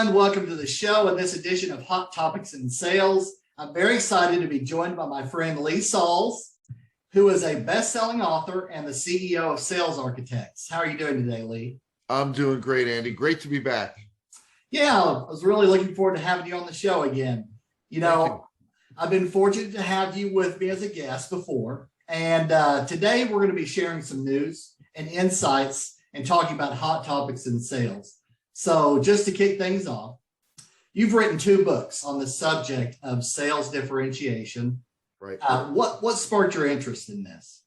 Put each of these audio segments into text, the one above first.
everyone. Welcome to the show in this edition of Hot Topics in Sales. I'm very excited to be joined by my friend Lee Salz, who is a best-selling author and the CEO of Sales Architects. How are you doing today, Lee? I'm doing great, Andy. Great to be back. Yeah, I was really looking forward to having you on the show again. I've been fortunate to have you with me as a guest before, and today we're going to be sharing some news and insights and talking about hot topics in sales. So just to kick things off, you've written 2 books on the subject of sales differentiation. Right. What sparked your interest in this?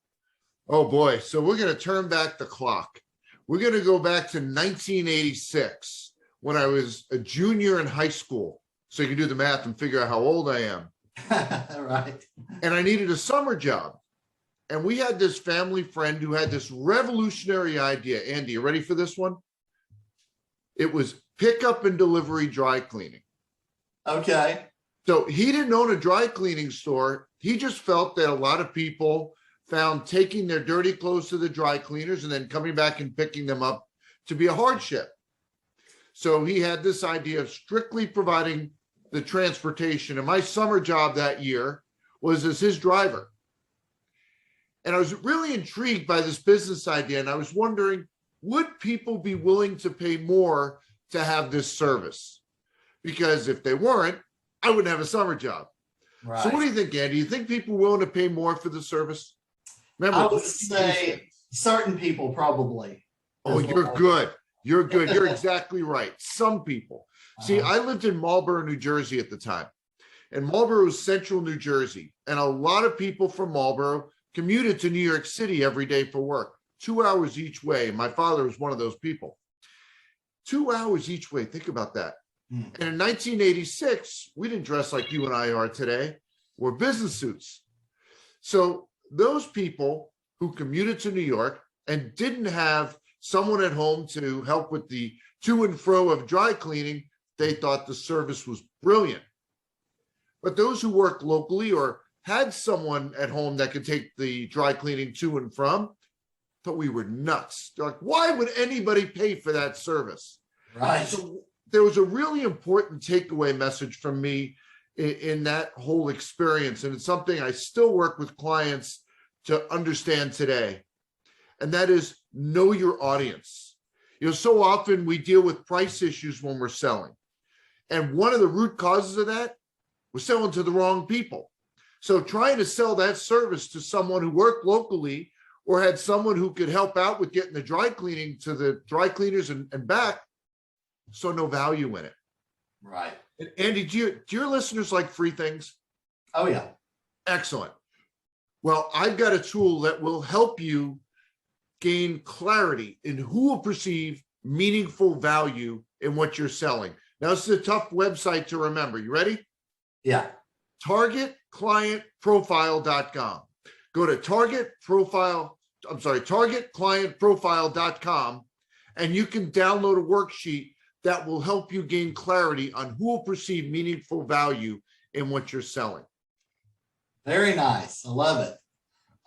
Oh boy. So we're going to turn back the clock. We're going to go back to 1986 when I was a junior in high school. So you can do the math and figure out how old I am. Right. And I needed a summer job. And we had this family friend who had this revolutionary idea. Andy, you ready for this one? It was pickup and delivery dry cleaning. Okay. So he didn't own a dry cleaning store. He just felt that a lot of people found taking their dirty clothes to the dry cleaners and then coming back and picking them up to be a hardship. So he had this idea of strictly providing the transportation. And my summer job that year was as his driver. And I was really intrigued by this business idea. And I was wondering, would people be willing to pay more to have this service? Because if they weren't, I wouldn't have a summer job. Right. So what do you think, Andy? Do you think people are willing to pay more for the service? Remember, I would say certain people probably. Oh, you're good. You're good. You're exactly right. Some people. See, I lived in Marlboro, New Jersey at the time. And Marlboro is central New Jersey. And a lot of people from Marlboro commuted to New York City every day for work. 2 hours each way. My father was one of those people. 2 hours each way. Think about that. And in 1986, we didn't dress like you and I are today. We're business suits. So those people who commuted to New York and didn't have someone at home to help with the to and fro of dry cleaning, they thought the service was brilliant. But those who worked locally or had someone at home that could take the dry cleaning to and from thought we were nuts. They're like, why would anybody pay for that service? Right. So there was a really important takeaway message from me in that whole experience. And it's something I still work with clients to understand today. And that is know your audience. So often we deal with price issues when we're selling. And one of the root causes of that, we're selling to the wrong people. So trying to sell that service to someone who worked locally or had someone who could help out with getting the dry cleaning to the dry cleaners and back, so no value in it. Right. And Andy, do your listeners like free things? Oh, yeah. Excellent. Well, I've got a tool that will help you gain clarity in who will perceive meaningful value in what you're selling. Now, this is a tough website to remember. You ready? Yeah. targetclientprofile.com. Go to targetclientprofile.com, and you can download a worksheet that will help you gain clarity on who will perceive meaningful value in what you're selling. Very nice. I love it.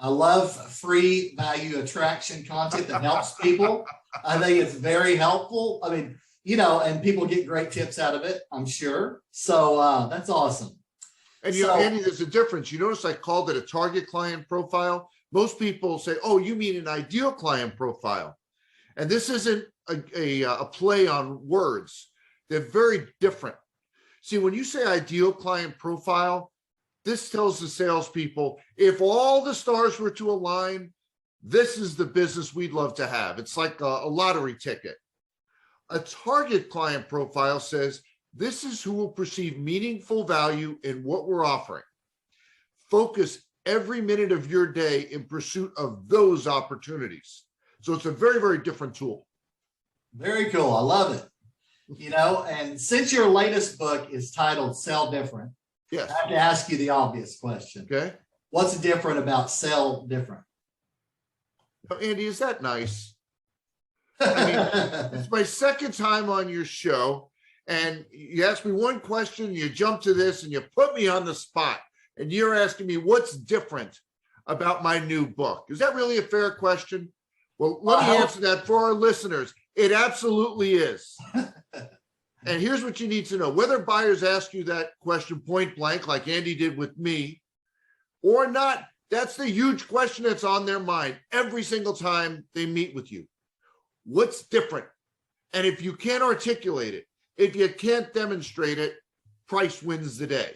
I love free value attraction content that helps people. I think it's very helpful. I mean, and people get great tips out of it, I'm sure. So that's awesome. And Andy, there's a difference. You notice I called it a target client profile. Most people say, oh, you mean an ideal client profile. And this isn't a play on words. They're very different. See, when you say ideal client profile, this tells the salespeople, if all the stars were to align, this is the business we'd love to have. It's like a lottery ticket. A target client profile says, this is who will perceive meaningful value in what we're offering. Focus every minute of your day in pursuit of those opportunities. So it's a very, very different tool. Very cool. I love it. And since your latest book is titled Sell Different, yes, I have to ask you the obvious question. Okay. What's different about Sell Different? Now, Andy, is that nice? I mean, it's my second time on your show. And you ask me one question, you jump to this, and you put me on the spot. And you're asking me what's different about my new book. Is that really a fair question? Well, let me answer that for our listeners. It absolutely is. And here's what you need to know. Whether buyers ask you that question point blank, like Andy did with me, or not, that's the huge question that's on their mind every single time they meet with you. What's different? And if you can't articulate it, if you can't demonstrate it, price wins the day.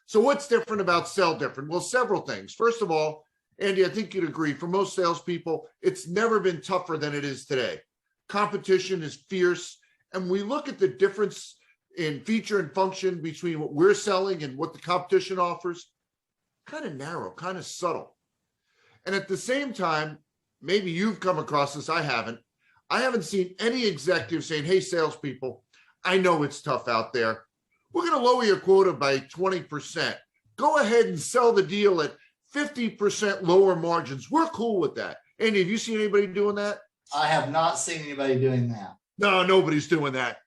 So what's different about Sell Different? Well, several things. First of all, Andy, I think you'd agree, for most salespeople, it's never been tougher than it is today. Competition is fierce. And we look at the difference in feature and function between what we're selling and what the competition offers, kind of narrow, kind of subtle. And at the same time, maybe you've come across this, I haven't seen any executive saying, hey, salespeople, I know it's tough out there. We're going to lower your quota by 20%. Go ahead and sell the deal at 50% lower margins. We're cool with that. Andy, have you seen anybody doing that? I have not seen anybody doing that. No, nobody's doing that.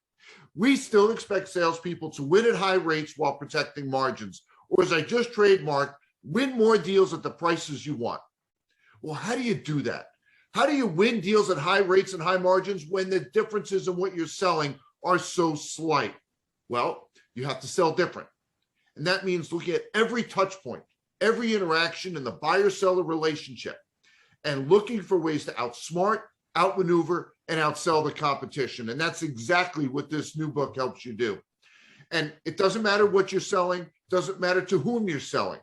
We still expect salespeople to win at high rates while protecting margins, or as I just trademarked, win more deals at the prices you want. Well, how do you do that? How do you win deals at high rates and high margins when the differences in what you're selling are so slight? Well, you have to sell different. And that means looking at every touch point, every interaction in the buyer-seller relationship, and looking for ways to outsmart, outmaneuver, and outsell the competition. And that's exactly what this new book helps you do. And it doesn't matter what you're selling, doesn't matter to whom you're selling.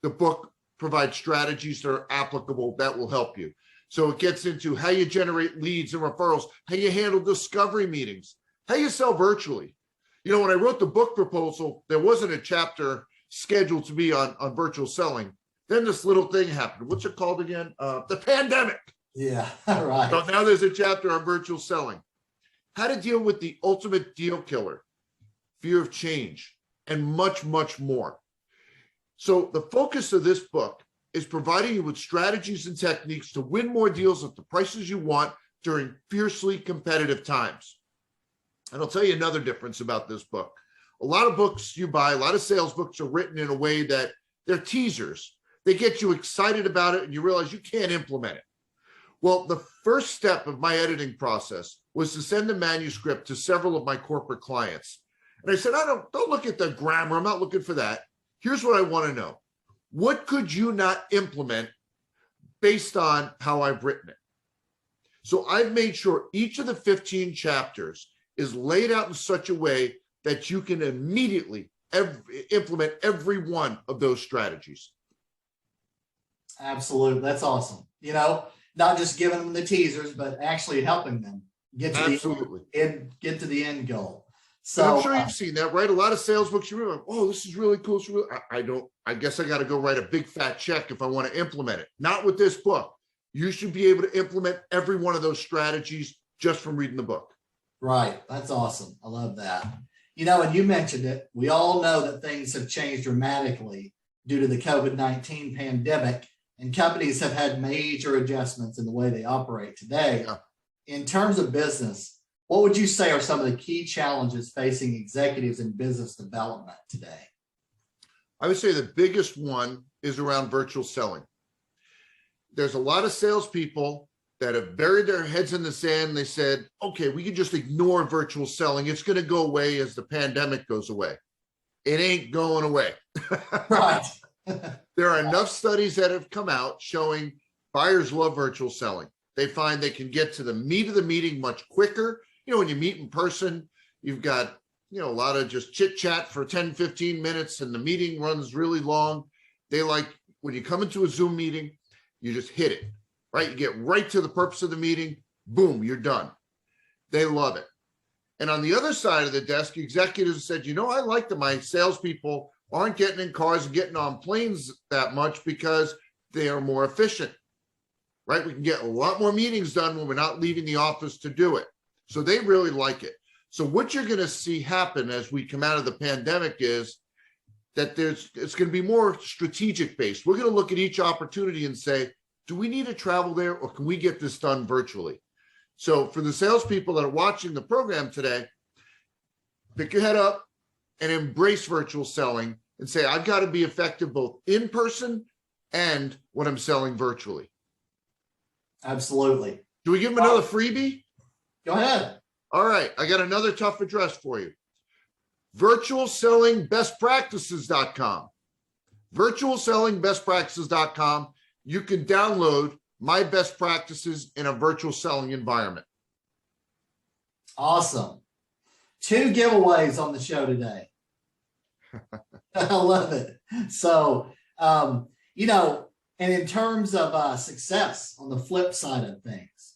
The book provides strategies that are applicable that will help you. So it gets into how you generate leads and referrals, how you handle discovery meetings, how you sell virtually. You know, when I wrote the book proposal, there wasn't a chapter scheduled to be on virtual selling. Then this little thing happened. What's it called again? The pandemic. Yeah, right. So now there's a chapter on virtual selling. How to deal with the ultimate deal killer, fear of change, and much, much more. So the focus of this book is providing you with strategies and techniques to win more deals at the prices you want during fiercely competitive times. And I'll tell you another difference about this book. A lot of books you buy, a lot of sales books are written in a way that they're teasers. They get you excited about it and you realize you can't implement it. Well, the first step of my editing process was to send the manuscript to several of my corporate clients. And I said, don't look at the grammar. I'm not looking for that. Here's what I want to know. What could you not implement based on how I've written it? So I've made sure each of the 15 chapters is laid out in such a way that you can immediately implement every one of those strategies. Absolutely. That's awesome. You know, not just giving them the teasers, but actually helping them get to the end goal. So and I'm sure you've seen that, right? A lot of sales books, you're like, oh, this is really cool. I guess I got to go write a big fat check if I want to implement it. Not with this book. You should be able to implement every one of those strategies just from reading the book. Right. That's awesome. I love that. You know, and you mentioned it. We all know that things have changed dramatically due to the COVID-19 pandemic, and companies have had major adjustments in the way they operate today. Yeah. In terms of business, what would you say are some of the key challenges facing executives in business development today? I would say the biggest one is around virtual selling. There's a lot of salespeople that have buried their heads in the sand. They said, okay, we can just ignore virtual selling. It's going to go away as the pandemic goes away. It ain't going away. Right. There are enough studies that have come out showing buyers love virtual selling. They find they can get to the meat of the meeting much quicker. You know, when you meet in person, you've got, a lot of just chit chat for 10, 15 minutes and the meeting runs really long. They like when you come into a Zoom meeting, you just hit it, right? You get right to the purpose of the meeting. Boom, you're done. They love it. And on the other side of the desk, executives said, I like that my salespeople aren't getting in cars and getting on planes that much because they are more efficient, right? We can get a lot more meetings done when we're not leaving the office to do it. So they really like it. So what you're going to see happen as we come out of the pandemic is that it's going to be more strategic based. We're going to look at each opportunity and say, do we need to travel there or can we get this done virtually? So for the salespeople that are watching the program today, pick your head up and embrace virtual selling and say, I've got to be effective both in person and when I'm selling virtually. Absolutely. Do we give them another freebie? Go ahead. All right. I got another tough address for you. virtualsellingbestpractices.com. virtualsellingbestpractices.com. You can download my best practices in a virtual selling environment. Awesome. 2 giveaways on the show today. I love it. So, you know, and in terms of success on the flip side of things,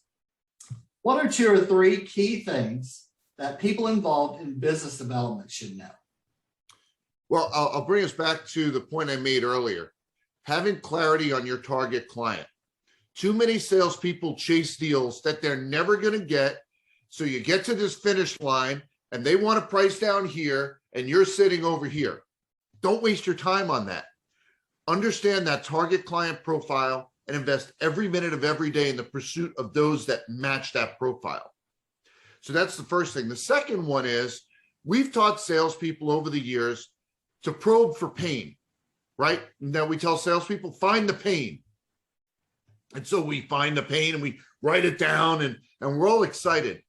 what are 2 or 3 key things that people involved in business development should know? Well, I'll bring us back to the point I made earlier. Having clarity on your target client. Too many salespeople chase deals that they're never going to get. So you get to this finish line and they want to price down here and you're sitting over here. Don't waste your time on that. Understand that target client profile and invest every minute of every day in the pursuit of those that match that profile. So that's the first thing. The second one is we've taught salespeople over the years to probe for pain, right? Now we tell salespeople, find the pain. And so we find the pain and we write it down and we're all excited.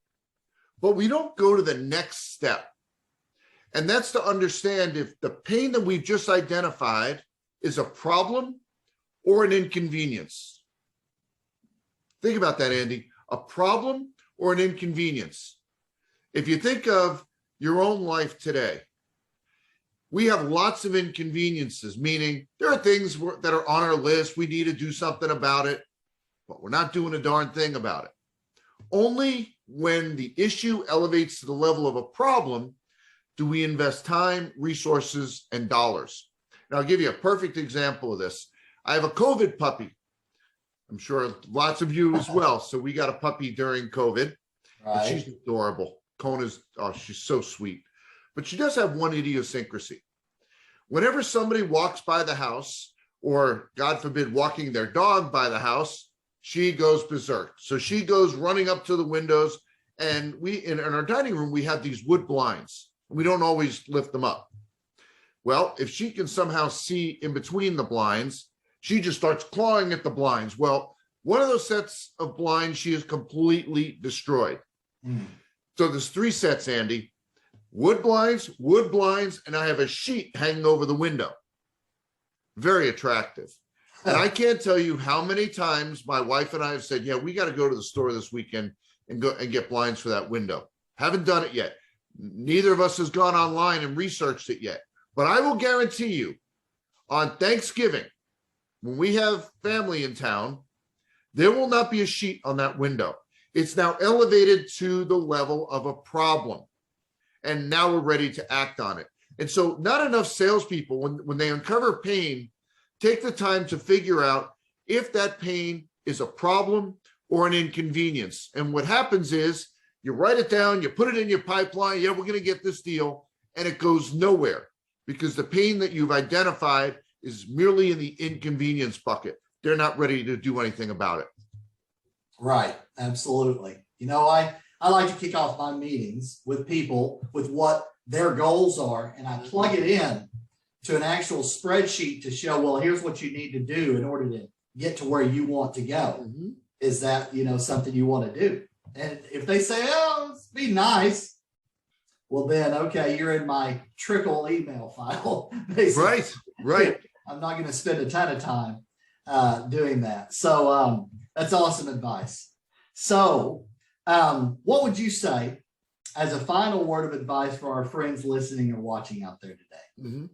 But we don't go to the next step. And that's to understand if the pain that we've just identified is a problem or an inconvenience. Think about that, Andy. A problem or an inconvenience. If you think of your own life today, we have lots of inconveniences, meaning there are things that are on our list. We need to do something about it, but we're not doing a darn thing about it. Only when the issue elevates to the level of a problem do we invest time, resources, and dollars. Now, I'll give you a perfect example of this. I have a COVID puppy. I'm sure lots of you as well. So we got a puppy during COVID. Right. And she's adorable. Kona's, oh, she's so sweet. But she does have one idiosyncrasy. Whenever somebody walks by the house, or God forbid, walking their dog by the house, she goes berserk. So she goes running up to the windows, and we in our dining room, we have these wood blinds. We don't always lift them up. Well, if she can somehow see in between the blinds, she just starts clawing at the blinds. Well, one of those sets of blinds she has completely destroyed. So there's 3 sets, Andy. Wood blinds, and I have a sheet hanging over the window. Very attractive. And I can't tell you how many times my wife and I have said, yeah, we got to go to the store this weekend and go and get blinds for that window. Haven't done it yet. Neither of us has gone online and researched it yet. But I will guarantee you, on Thanksgiving, when we have family in town, there will not be a sheet on that window. It's now elevated to the level of a problem. And now we're ready to act on it. And so not enough salespeople, when they uncover pain, take the time to figure out if that pain is a problem or an inconvenience. And what happens is you write it down, you put it in your pipeline, yeah, we're going to get this deal, and it goes nowhere because the pain that you've identified is merely in the inconvenience bucket. They're not ready to do anything about it. Right, absolutely. You know, I like to kick off my meetings with people with what their goals are, and I plug it in to an actual spreadsheet to show, well, here's what you need to do in order to get to where you want to go. Mm-hmm. Is that, you know, something you want to do? And if they say, oh, it's be nice, well, then, okay, you're in my trickle email file. Basically. Right. I'm not going to spend a ton of time doing that. So that's awesome advice. So what would you say as a final word of advice for our friends listening or watching out there today? Mm-hmm.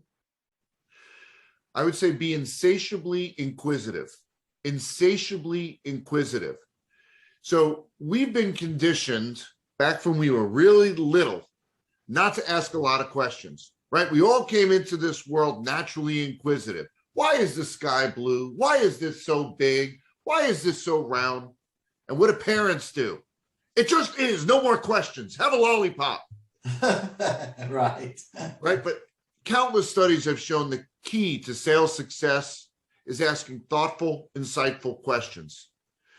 I would say be insatiably inquisitive. Insatiably inquisitive. So we've been conditioned back when we were really little not to ask a lot of questions, right? We all came into this world naturally inquisitive. Why is the sky blue? Why is this so big? Why is this so round? And what do parents do? It just is. No more questions. Have a lollipop. Right. Right. But countless studies have shown the key to sales success is asking thoughtful, insightful questions.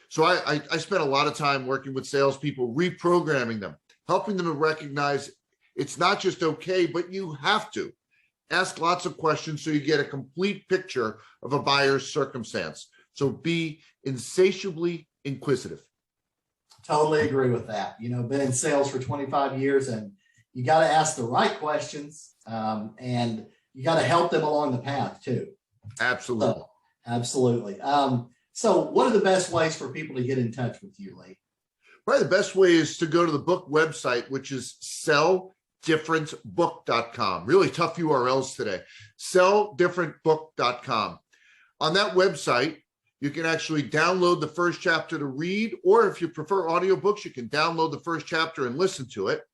So I spent a lot of time working with salespeople, reprogramming them, helping them to recognize it's not just okay, but you have to ask lots of questions so you get a complete picture of a buyer's circumstance. So be insatiably inquisitive. Totally agree with that. You know, been in sales for 25 years, and you got to ask the right questions, and you got to help them along the path too. Absolutely. So, absolutely. So what are the best ways for people to get in touch with you, Lee? Probably the best way is to go to the book website, which is selldifferentbook.com. Really tough URLs today. selldifferentbook.com. On that website, you can actually download the first chapter to read, or if you prefer audiobooks, you can download the first chapter and listen to it.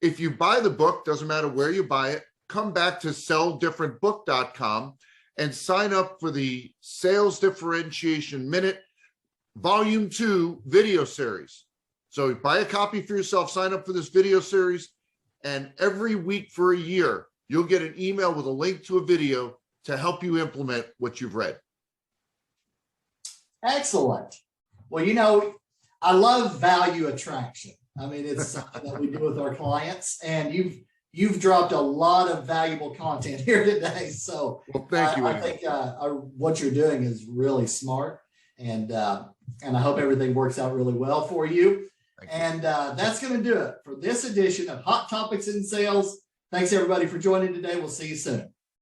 If you buy the book, doesn't matter where you buy it, come back to selldifferentbook.com and sign up for the Sales Differentiation Minute Volume 2 video series. So buy a copy for yourself, sign up for this video series, and every week for a year, you'll get an email with a link to a video to help you implement what you've read. Excellent. Well, you know, I love value attraction. I mean, it's something that we do with our clients, and you've dropped a lot of valuable content here today. So well, thank you. I think what you're doing is really smart, and I hope everything works out really well for you. And that's going to do it for this edition of Hot Topics in Sales. Thanks everybody for joining today. We'll see you soon.